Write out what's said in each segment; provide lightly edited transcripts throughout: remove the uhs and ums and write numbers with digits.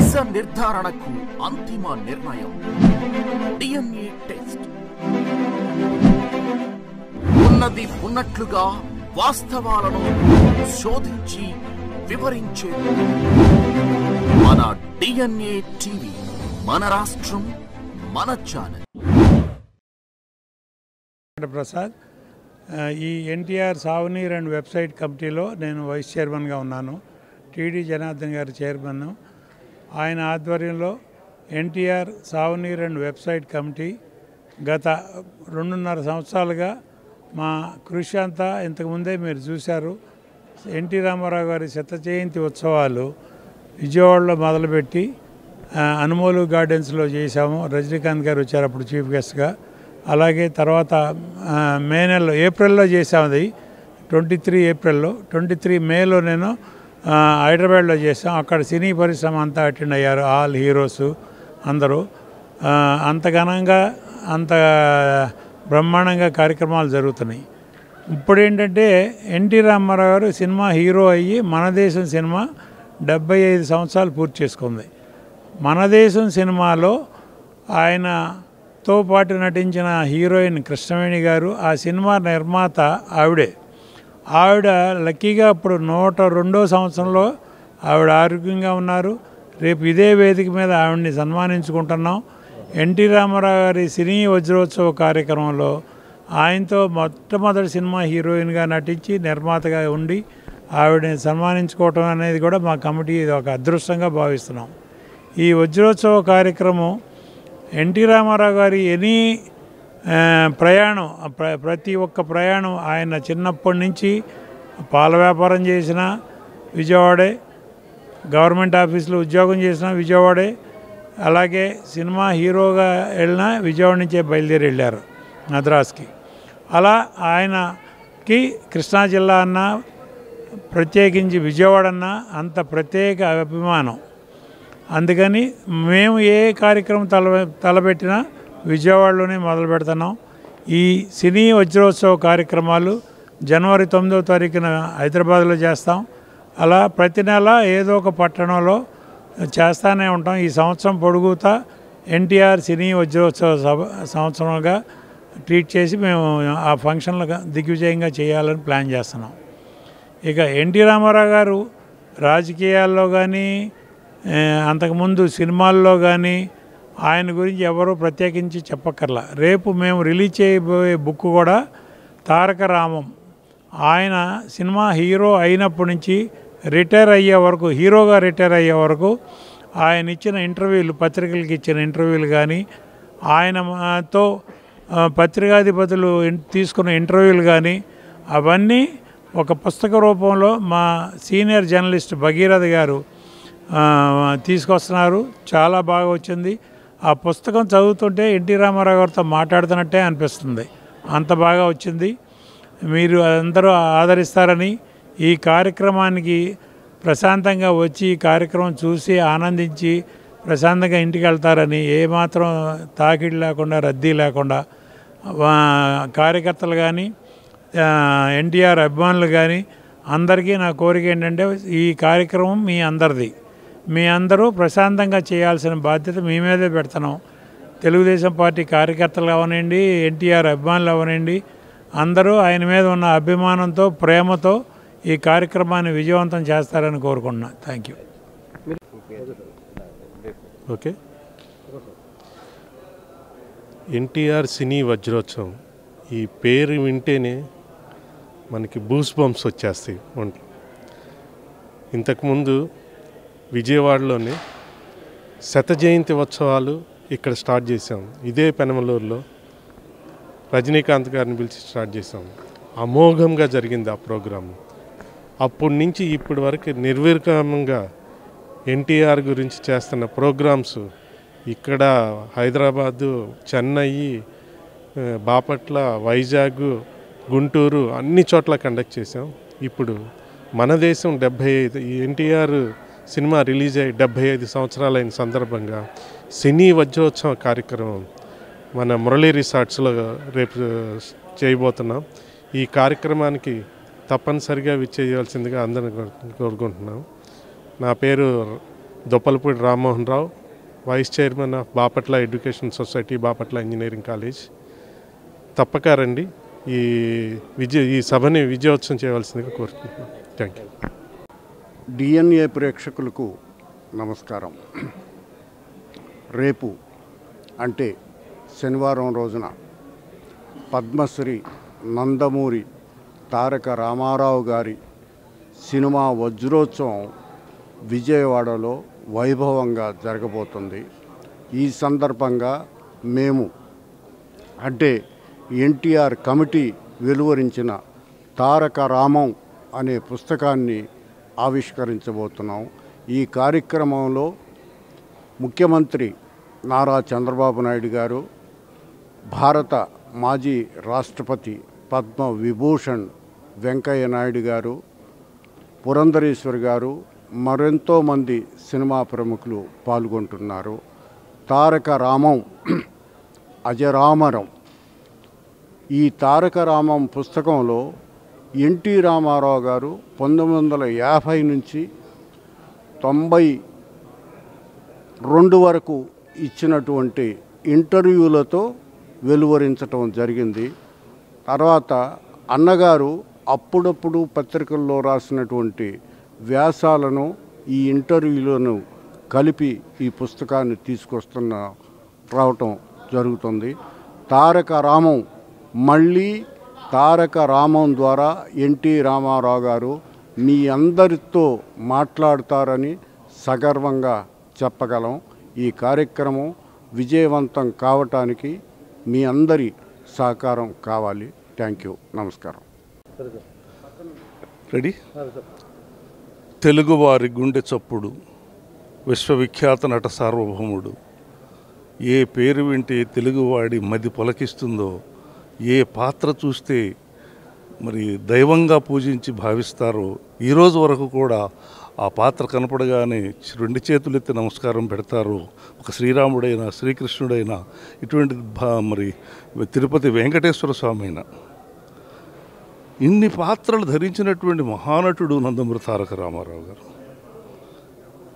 నిజ నిర్ధారణకు అంతిమ నిర్ణయం DNA టెస్ట్. ఉన్నది ఉన్నట్లుగా వాస్తవాలను శోధించి వివరించే మన DNA టీవీ, మన రాష్ట్రం, మన ఛానల్. ప్రసాద్, ఈ ఎన్టీఆర్ సావనీర్ అండ్ వెబ్సైట్ కమిటీలో నేను వైస్ చైర్మన్గా ఉన్నాను. టీడీ జనార్దన్ గారి చైర్మన్. ఆయన ఆధ్వర్యంలో NTR souvenir and website committee గత 2.5 సంవత్సరాలుగా మా కృషి అంతా ఇంతకుముందే మీరు చూశారు. ఎన్టీ రామారావు గారి శత జయంతి ఉత్సవాలు విజయవాడలో మొదలుపెట్టి అనుమోలు గార్డెన్స్లో చేశాము. రజనీకాంత్ గారు వచ్చారు అప్పుడు చీఫ్ గెస్ట్గా. అలాగే తర్వాత మే నెలలో ఏప్రిల్లో చేసాము. అది 23 ఏప్రిల్లో. 23 మేలో నేను హైదరాబాద్లో చేసాం. అక్కడ సినీ పరిశ్రమ అంతా అటెండ్ అయ్యారు, ఆల్ హీరోస్ అందరూ. అంత ఘనంగా అంత బ్రహ్మాండంగా కార్యక్రమాలు జరుగుతున్నాయి. ఇప్పుడు ఏంటంటే ఎన్టీ రామారావు గారు సినిమా హీరో అయ్యి మన దేశం సినిమా 75 సంవత్సరాలు పూర్తి చేసుకుంది. మన దేశం సినిమాలో ఆయనతో పాటు నటించిన హీరోయిన్ కృష్ణవేణి గారు, ఆ సినిమా నిర్మాత ఆవిడ లక్కీగా ఇప్పుడు 102వ సంవత్సరంలో ఆవిడ ఆరోగ్యంగా ఉన్నారు. రేపు ఇదే వేదిక మీద ఆవిడని సన్మానించుకుంటున్నాం. ఎన్టీ రామారావు గారి సినీ వజ్రోత్సవ కార్యక్రమంలో ఆయనతో మొట్టమొదటి సినిమా హీరోయిన్గా నటించి నిర్మాతగా ఉండి ఆవిడని సన్మానించుకోవటం అనేది కూడా మా కమిటీ ఒక అదృష్టంగా భావిస్తున్నాం. ఈ వజ్రోత్సవ కార్యక్రమం ఎన్టీ రామారావు గారి ప్రయాణం, ప్రతి ఒక్క ప్రయాణం, ఆయన చిన్నప్పటి నుంచి పాల వ్యాపారం చేసిన విజయవాడే, గవర్నమెంట్ ఆఫీసులో ఉద్యోగం చేసిన విజయవాడే, అలాగే సినిమా హీరోగా వెళ్ళినా విజయవాడ నుంచే బయలుదేరి వెళ్ళారు మద్రాస్కి. అలా ఆయనకి కృష్ణా జిల్లా అన్న, ప్రత్యేకించి విజయవాడ అన్న అంత ప్రత్యేక అభిమానం. అందుకని మేము ఏ కార్యక్రమం తలపెట్టినా విజయవాడలోనే మొదలు పెడుతున్నాం. ఈ సినీ వజ్రోత్సవ కార్యక్రమాలు జనవరి 9వ తారీఖున హైదరాబాద్లో చేస్తాం. అలా ప్రతి నెల ఏదో ఒక పట్టణంలో చేస్తూనే ఉంటాం. ఈ సంవత్సరం పొడుగుతా ఎన్టీఆర్ సినీ వజ్రోత్సవ సంవత్సరంగా ట్రీట్ చేసి మేము ఆ ఫంక్షన్లు దిగ్విజయంగా చేయాలని ప్లాన్ చేస్తున్నాం. ఇక ఎన్టీ రామారావు గారు రాజకీయాల్లో కానీ అంతకుముందు సినిమాల్లో కానీ ఆయన గురించి ఎవరూ ప్రత్యేకించి చెప్పక్కర్లా. రేపు మేము రిలీజ్ చేయబోయే బుక్ కూడా తారక రామం. ఆయన సినిమా హీరో అయినప్పటి నుంచి రిటైర్ అయ్యే వరకు, హీరోగా రిటైర్ అయ్యే వరకు ఆయన ఇచ్చిన ఇంటర్వ్యూలు, పత్రికలకి ఇచ్చిన ఇంటర్వ్యూలు కానీ, ఆయనతో పత్రికాధిపతులు తీసుకున్న ఇంటర్వ్యూలు కానీ అవన్నీ ఒక పుస్తక రూపంలో మా సీనియర్ జర్నలిస్ట్ భగీరథ గారు తీసుకొస్తున్నారు. చాలా బాగా వచ్చింది. ఆ పుస్తకం చదువుతుంటే ఎన్టీ రామారావు గారితో మాట్లాడుతున్నట్టే అనిపిస్తుంది. అంత బాగా వచ్చింది. మీరు అందరూ ఆదరిస్తారని, ఈ కార్యక్రమానికి ప్రశాంతంగా వచ్చి ఈ కార్యక్రమం చూసి ఆనందించి ప్రశాంతంగా ఇంటికి వెళ్తారని, ఏమాత్రం తాకిడి లేకుండా, రద్దీ లేకుండా కార్యకర్తలు కానీ ఎన్టీఆర్ అభిమానులు కానీ అందరికీ నా కోరిక ఏంటంటే, ఈ కార్యక్రమం మీ అందరిది. మీ అందరూ ప్రశాంతంగా చేయాల్సిన బాధ్యత మీ మీదే పెడుతున్నాం. తెలుగుదేశం పార్టీ కార్యకర్తలు అవనండి, ఎన్టీఆర్ అభిమానులు అవనండి, అందరూ ఆయన మీద ఉన్న అభిమానంతో, ప్రేమతో ఈ కార్యక్రమాన్ని విజయవంతం చేస్తారని కోరుకుంటున్నాను. Thank you. ఓకే. ఎన్టీఆర్ సినీ వజ్రోత్సవం ఈ పేరు వింటేనే మనకి బూస్ బంప్స్ వచ్చేస్తాయి ఒంట్లో. ఇంతకుముందు విజయవాడలోనే శత జయంతి ఉత్సవాలు ఇక్కడ స్టార్ట్ చేసాం. ఇదే పెనమలూరులో రజనీకాంత్ గారిని పిలిచి స్టార్ట్ చేసాం. అమోఘంగా జరిగింది ఆ ప్రోగ్రాము. అప్పటి నుంచి ఇప్పటి వరకు నిర్విరామంగా ఎన్టీఆర్ గురించి చేస్తున్న ప్రోగ్రామ్స్ ఇక్కడ హైదరాబాదు, చెన్నై, బాపట్ల, వైజాగ్, గుంటూరు అన్ని చోట్ల కండక్ట్ చేసాం. ఇప్పుడు మన దేశం 75 ఎన్టీఆర్ సినిమా రిలీజ్ అయ్యి 75 సంవత్సరాలైన సందర్భంగా సినీ వజ్రోత్సవ కార్యక్రమం మన మురళీ రిసార్ట్స్లో రేపు చేయబోతున్నాం. ఈ కార్యక్రమానికి తప్పనిసరిగా విచ్చేయాల్సిందిగా అందరిని కోరుకుంటున్నాం. నా పేరు Doppalapudi Rammohan Rao, vice chairman of Bapatla education society, Bapatla engineering college. తప్పక రండి, ఈ సభని విజయోత్సవం చేయవలసిందిగా కోరుకుంటున్నాను. Thank you. డిఎన్ఏ ప్రేక్షకులకు నమస్కారం. రేపు అంటే శనివారం రోజున పద్మశ్రీ నందమూరి తారక రామారావు గారి సినిమా వజ్రోత్సవం విజయవాడలో వైభవంగా జరగబోతుంది. ఈ సందర్భంగా మేము అంటే ఎన్టీఆర్ కమిటీ వెలువరించిన తారక రామం అనే పుస్తకాన్ని ఆవిష్కరించబోతున్నాం. ఈ కార్యక్రమంలో ముఖ్యమంత్రి నారా చంద్రబాబు నాయుడు గారు, భారత మాజీ రాష్ట్రపతి పద్మ విభూషణ్ వెంకయ్య నాయుడు గారు, పురంధరేశ్వరి గారు, మరెంతో మంది సినిమా ప్రముఖులు పాల్గొంటున్నారు. తారక రామం అజరామరం. ఈ తారక రామం పుస్తకంలో ఎన్టీ రామారావు గారు 1950 నుంచి 92 వరకు ఇచ్చినటువంటి ఇంటర్వ్యూలతో వెలువరించటం జరిగింది. తర్వాత అన్నగారు అప్పుడప్పుడు పత్రికల్లో రాసినటువంటి వ్యాసాలను ఈ ఇంటర్వ్యూలను కలిపి ఈ పుస్తకాన్ని రావటం జరుగుతుంది. తారక రామం మళ్ళీ తారక రామం ద్వారా ఎన్టీ రామారావు గారు మీ అందరితో మాట్లాడతారని సగర్వంగా చెప్పగలం. ఈ కార్యక్రమం విజయవంతం కావటానికి మీ అందరి సహకారం కావాలి. Thank you. నమస్కారం. రెడీ? తెలుగువారి గుండె చప్పుడు, విశ్వవిఖ్యాత నట సార్వభౌముడు. ఏ పేరు వింటే తెలుగువాడి మది పులకిస్తుందో, ఏ పాత్ర చూస్తే మరి దైవంగా పూజించి భావిస్తారో, ఈరోజు వరకు కూడా ఆ పాత్ర కనపడగానే 2 చేతులెత్తి నమస్కారం పెడతారు. ఒక శ్రీరాముడైనా, శ్రీకృష్ణుడైనా, ఇటువంటి మరి తిరుపతి వెంకటేశ్వర స్వామి అయినా, ఇన్ని పాత్రలు ధరించినటువంటి మహానటుడు నందమూరి తారక రామారావు గారు.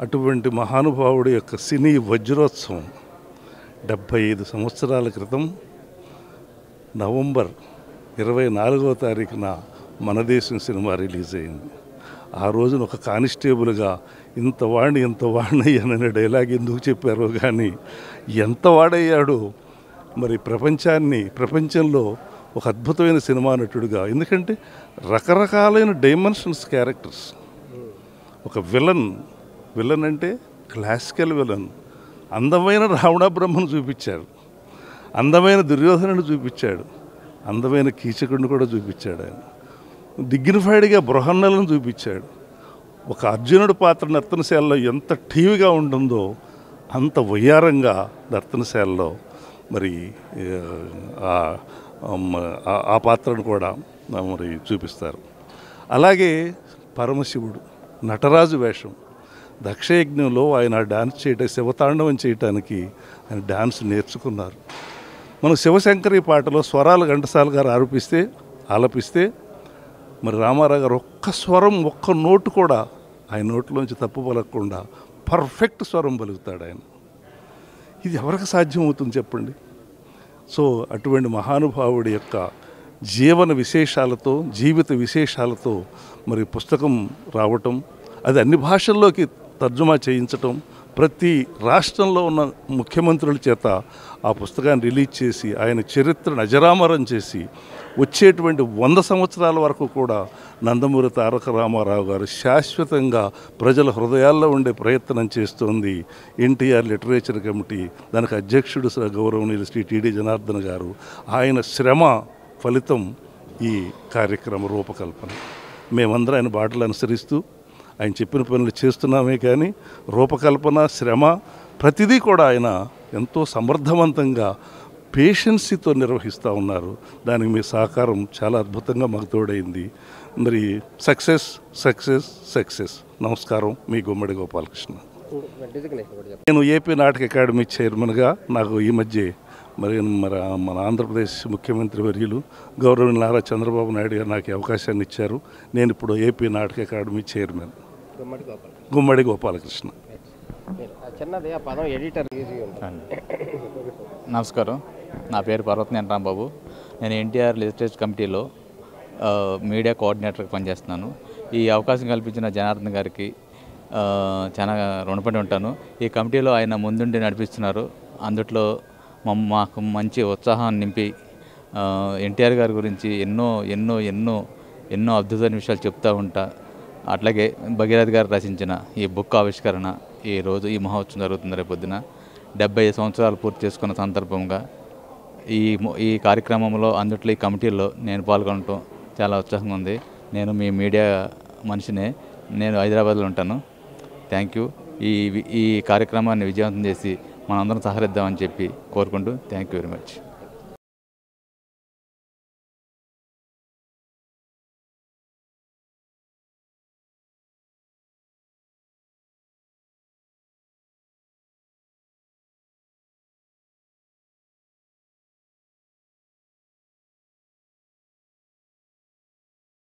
అటువంటి మహానుభావుడి యొక్క సినీ వజ్రోత్సవం 75 సంవత్సరాల క్రితం నవంబర్ 24వ తారీఖున మన దేశం సినిమా రిలీజ్ అయింది. ఆ రోజున ఒక కానిస్టేబుల్గా ఇంత వాడినయ్యాననే డైలాగ్ ఎందుకు చెప్పారో కానీ ఎంత వాడయ్యాడో మరి ప్రపంచంలో ఒక అద్భుతమైన సినిమా నటుడుగా. ఎందుకంటే రకరకాలైన డైమెన్షన్స్ క్యారెక్టర్స్. ఒక విలన్ అంటే క్లాసికల్ విలన్. అందమైన రావణ బ్రహ్మను చూపించాడు, అందమైన దుర్యోధనను చూపించాడు, అందమైన కీచకుడిని కూడా చూపించాడు. ఆయన డిగ్నిఫైడ్గా బృహన్నలను చూపించాడు. ఒక అర్జునుడి పాత్ర నర్తనశాలలో ఎంత టీవీగా ఉంటుందో అంత వయ్యారంగా నర్తనశాలలో మరి ఆ పాత్రను కూడా మరి చూపిస్తారు. అలాగే పరమశివుడు నటరాజు వేషం. దక్షయజ్ఞంలో ఆయన డాన్స్ శివతాండవం చేయటానికి ఆయన డాన్స్ నేర్చుకున్నారు. మనం శివశంకరి పాటలో స్వరాలు ఘంటసాల గారు ఆలపిస్తే మరి రామారావు గారు ఒక్క స్వరం, ఒక్క నోటు కూడా ఆయన నోట్లోంచి తప్పు పలకకుండా పర్ఫెక్ట్ స్వరం పలుకుతాడు ఆయన. ఇది ఎవరికి సాధ్యమవుతుంది చెప్పండి? సో అటువంటి మహానుభావుడి యొక్క జీవన విశేషాలతో, జీవిత విశేషాలతో మరి పుస్తకం రావటం, అది అన్ని భాషల్లోకి తర్జుమా చేయించటం, ప్రతి రాష్ట్రంలో ఉన్న ముఖ్యమంత్రుల చేత ఆ పుస్తకాన్ని రిలీజ్ చేసి ఆయన చరిత్రను అజరామరం చేసి వచ్చేటువంటి 100 సంవత్సరాల వరకు కూడా నందమూరి తారక రామారావు గారు శాశ్వతంగా ప్రజల హృదయాల్లో ఉండే ప్రయత్నం చేస్తోంది ఎన్టీఆర్ లిటరేచర్ కమిటీ. దానికి అధ్యక్షుడు గౌరవనీయులు శ్రీ టీడీ జనార్దన్ గారు. ఆయన శ్రమ ఫలితం ఈ కార్యక్రమ రూపకల్పన. మేమందరం ఆయన బాటలు అనుసరిస్తూ ఆయన చెప్పిన పనులు చేస్తున్నామే కానీ రూపకల్పన, శ్రమ ప్రతిదీ కూడా ఆయన ఎంతో సమర్థవంతంగా పేషెన్సీతో నిర్వహిస్తూ ఉన్నారు. దానికి మీ సహకారం చాలా అద్భుతంగా మాకు తోడైంది. మరి సక్సెస్. నమస్కారం. మీ గుమ్మడి గోపాలకృష్ణ. నేను ఏపీ నాటక అకాడమీ చైర్మన్గా నాకు ఈ మధ్య మన ఆంధ్రప్రదేశ్ ముఖ్యమంత్రి వర్యులు గౌరవనీయులు నారా చంద్రబాబు నాయుడు గారు నాకు అవకాశాన్ని ఇచ్చారు. నేను ఇప్పుడు ఏపీ నాటక అకాడమీ చైర్మన్. గుమ్మడి గోపాలకృష్ణ. చిన్నది ఆ పదం ఎడిటర్ ఈజీ ఉంటుంది. నమస్కారం, నా పేరు పర్వతనేని రాంబాబు. నేను ఎన్టీఆర్ లెజిస్లేటివ్ కమిటీలో మీడియా కోఆర్డినేటర్గా పనిచేస్తున్నాను. ఈ అవకాశం కల్పించిన జనార్దన్ గారికి చాలా రుణపడి ఉంటాను. ఈ కమిటీలో ఆయన ముందుండి నడిపిస్తున్నారు. అందుట్లో మాకు మంచి ఉత్సాహాన్ని నింపి ఎన్టీఆర్ గారి గురించి ఎన్నో ఎన్నో ఎన్నో ఎన్నో అద్భుతమైన విషయాలు చెప్తూ ఉంటా. అట్లాగే భగీరథ్ గారు రచించిన ఈ బుక్ ఆవిష్కరణ ఈ మహోత్సవం జరుగుతుంది రేపొద్దున. 75 సంవత్సరాలు పూర్తి చేసుకున్న సందర్భంగా ఈ కార్యక్రమంలో అందుట్లో ఈ కమిటీల్లో నేను పాల్గొనటం చాలా ఉత్సాహంగా ఉంది. నేను మీ మీడియా మనిషినే, నేను హైదరాబాద్లో ఉంటాను. Thank you. ఈ కార్యక్రమాన్ని విజయవంతం చేసి మనందరం సహకరిద్దామని చెప్పి కోరుకుంటూ థ్యాంక్ యూ వెరీ మచ్.